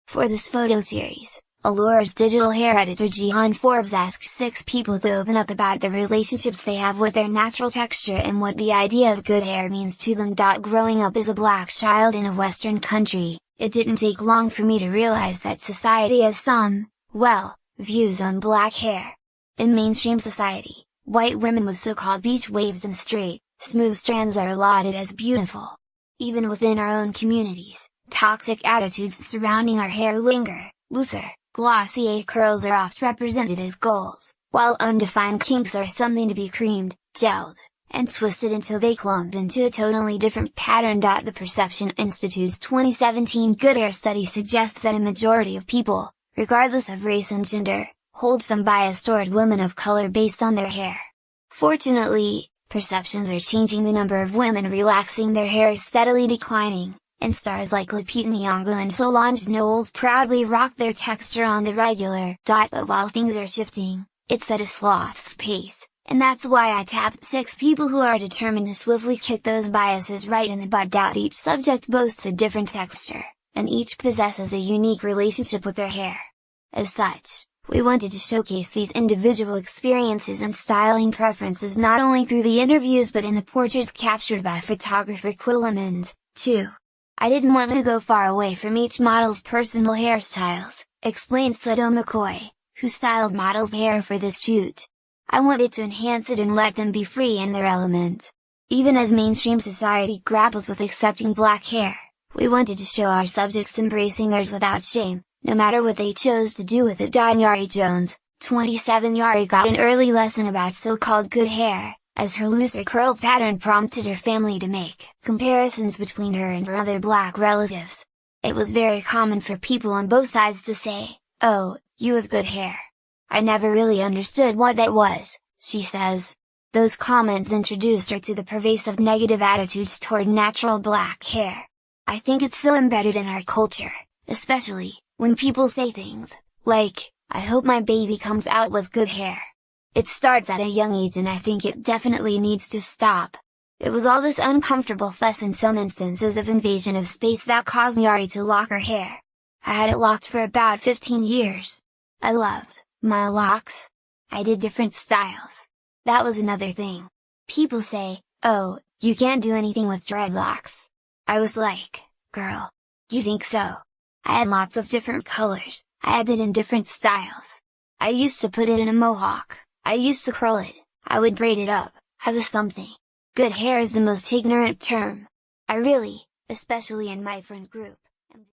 For this photo series, Allure's digital hair editor Jihan Forbes asked 6 people to open up about the relationships they have with their natural texture and what the idea of good hair means to them. Growing up as a black child in a Western country, it didn't take long for me to realize that society has some, well, views on black hair. In mainstream society, white women with so-called beach waves and straight, smooth strands are lauded as beautiful. Even within our own communities, toxic attitudes surrounding our hair linger. Looser, glossier curls are oft represented as goals, while undefined kinks are something to be creamed, gelled, and twisted until they clump into a totally different pattern. The Perception Institute's 2017 Good Hair study suggests that a majority of people, regardless of race and gender, hold some bias toward women of color based on their hair. Fortunately, perceptions are changing. The number of women relaxing their hair is steadily declining, and stars like Lupita Nyong'o and Solange Knowles proudly rock their texture on the regular. But while things are shifting, it's at a sloth's pace, and that's why I tapped 6 people who are determined to swiftly kick those biases right in the bud. Each subject boasts a different texture, and each possesses a unique relationship with their hair. As such, we wanted to showcase these individual experiences and styling preferences not only through the interviews but in the portraits captured by photographer Quillamond, too. I didn't want to go far away from each model's personal hairstyles, explains Soto McCoy, who styled models' hair for this shoot. I wanted to enhance it and let them be free in their element. Even as mainstream society grapples with accepting black hair, we wanted to show our subjects embracing theirs without shame, no matter what they chose to do with it. Yari Jones, 27. Yari got an early lesson about so-called good hair, as her looser curl pattern prompted her family to make comparisons between her and her other black relatives. It was very common for people on both sides to say, "Oh, you have good hair." I never really understood what that was, she says. Those comments introduced her to the pervasive negative attitudes toward natural black hair. I think it's so embedded in our culture, especially when people say things like, "I hope my baby comes out with good hair." It starts at a young age and I think it definitely needs to stop. It was all this uncomfortable fuss and some instances of invasion of space that caused Yari to lock her hair. I had it locked for about 15 years. I loved my locks. I did different styles. That was another thing. People say, "Oh, you can't do anything with dreadlocks." I was like, "Girl, you think so?" I had lots of different colors, I had it in different styles. I used to put it in a mohawk. I used to curl it, I would braid it up, I was something. Good hair is the most ignorant term. I really, especially in my friend group.